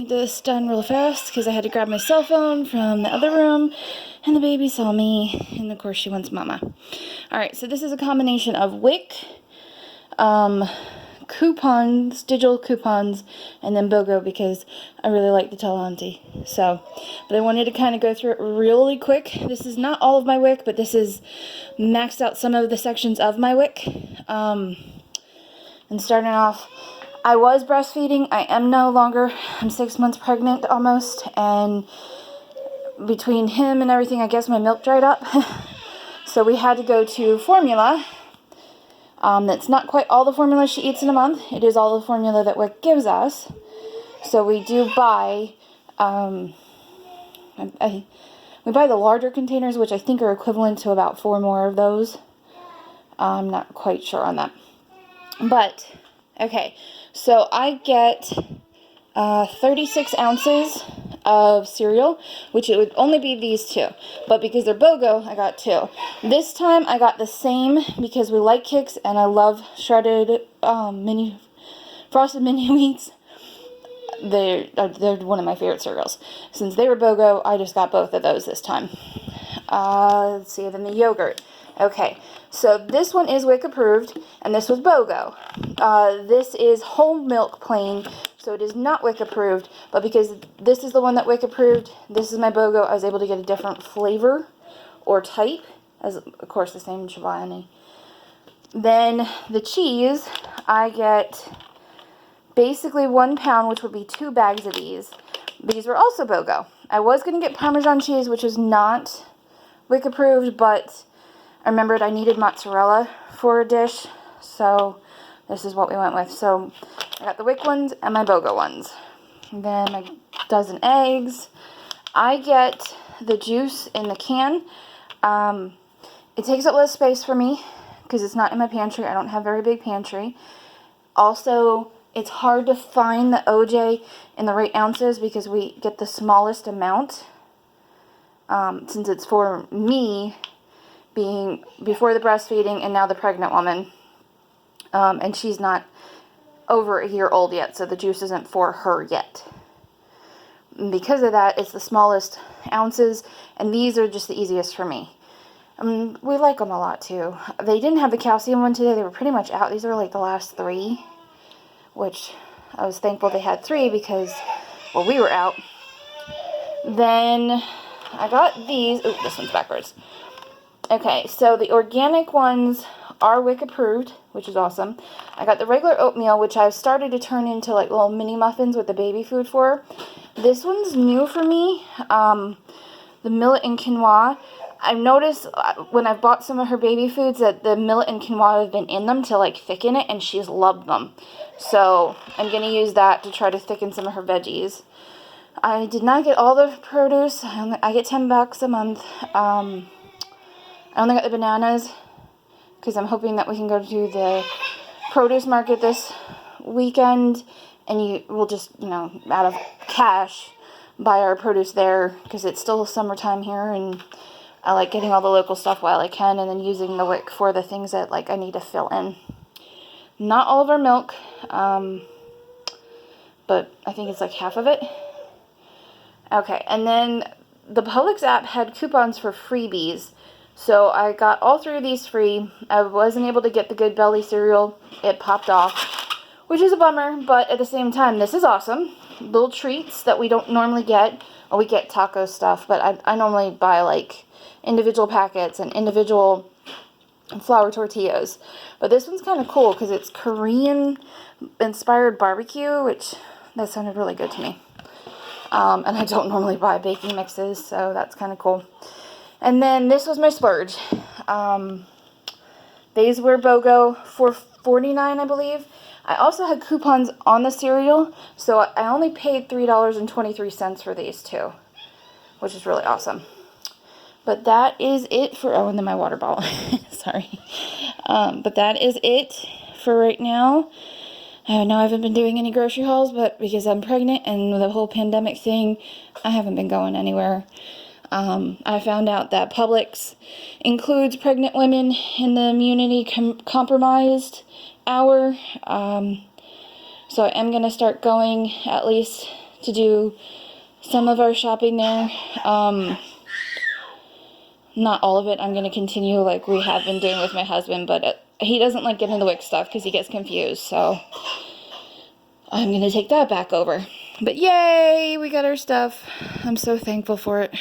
get this done real fast because I had to grab my cell phone from the other room, and the baby saw me, and of course she wants mama. Alright, so this is a combination of WIC, coupons, digital coupons, and then BOGO because I really like to tell Auntie. So, but I wanted to kind of go through it really quick. This is not all of my WIC, but this is maxed out some of the sections of my WIC. And starting off, I was breastfeeding. I am no longer. I'm 6 months pregnant almost, and between him and everything, I guess my milk dried up. So we had to go to formula. That's not quite all the formula she eats in a month. It is all the formula that WIC gives us. So we do buy, we buy the larger containers, which I think are equivalent to about 4 more of those. I'm not quite sure on that. But, okay, so I get 36 ounces of cereal, which it would only be these 2, but because they're BOGO, I got 2. This time I got the same because we like Kix and I love shredded frosted mini wheats. They're one of my favorite cereals. Since they were BOGO, I just got both of those this time. Let's see, then the yogurt. Okay, so this one is WIC approved, and this was BOGO. This is whole milk plain, so it is not WIC approved, but because this is the one that WIC approved, this is my BOGO, I was able to get a different flavor or type, as of course the same Chobani. Then the cheese, I get basically 1 pound, which would be 2 bags of these. These were also BOGO. I was going to get Parmesan cheese, which is not WIC approved, but I remembered I needed mozzarella for a dish, so this is what we went with. So I got the WIC ones and my BOGO ones. And then my dozen eggs. I get the juice in the can. It takes up less space for me because it's not in my pantry. I don't have a very big pantry. Also, it's hard to find the OJ in the right ounces because we get the smallest amount. Since it's for me, being before the breastfeeding and now the pregnant woman. And she's not over a year old yet, so the juice isn't for her yet. And because of that, it's the smallest ounces, and these are just the easiest for me. We like them a lot, too. They didn't have the calcium one today. They were pretty much out. These were like the last 3, which I was thankful they had 3 because, well, we were out. Then I got these. Ooh, this one's backwards. Okay, so the organic ones are WIC approved, which is awesome. I got the regular oatmeal, which I've started to turn into like little mini muffins with the baby food for. This one's new for me, the millet and quinoa. I've noticed when I've bought some of her baby foods that the millet and quinoa have been in them to like thicken it, and she's loved them. So I'm going to use that to try to thicken some of her veggies. I did not get all the produce. I get $10 a month. I only got the bananas because I'm hoping that we can go to the produce market this weekend and we'll just, out of cash, buy our produce there because it's still summertime here and I like getting all the local stuff while I can and then using the WIC for the things that like I need to fill in. Not all of our milk, but I think it's like half of it. Okay, and then the Publix app had coupons for freebies. So I got all 3 of these free. I wasn't able to get the Good Belly cereal. It popped off, which is a bummer, but at the same time, this is awesome. Little treats that we don't normally get. Well, we get taco stuff, but I normally buy like individual packets and individual flour tortillas. But this one's kind of cool because it's Korean-inspired barbecue, which that sounded really good to me. And I don't normally buy baking mixes, so that's kind of cool. And then this was my splurge. These were BOGO for $49, I believe. I also had coupons on the cereal, so I only paid $3.23 for these 2, which is really awesome. But that is it for, oh, and then my water bottle. Sorry. But that is it for right now. I know I haven't been doing any grocery hauls, but because I'm pregnant and the whole pandemic thing, I haven't been going anywhere. I found out that Publix includes pregnant women in the immunity compromised hour. So I am going to start going at least to do some of our shopping there. Not all of it. I'm going to continue like we have been doing with my husband, but he doesn't like getting the WIC stuff because he gets confused, so I'm going to take that back over. But yay, we got our stuff. I'm so thankful for it.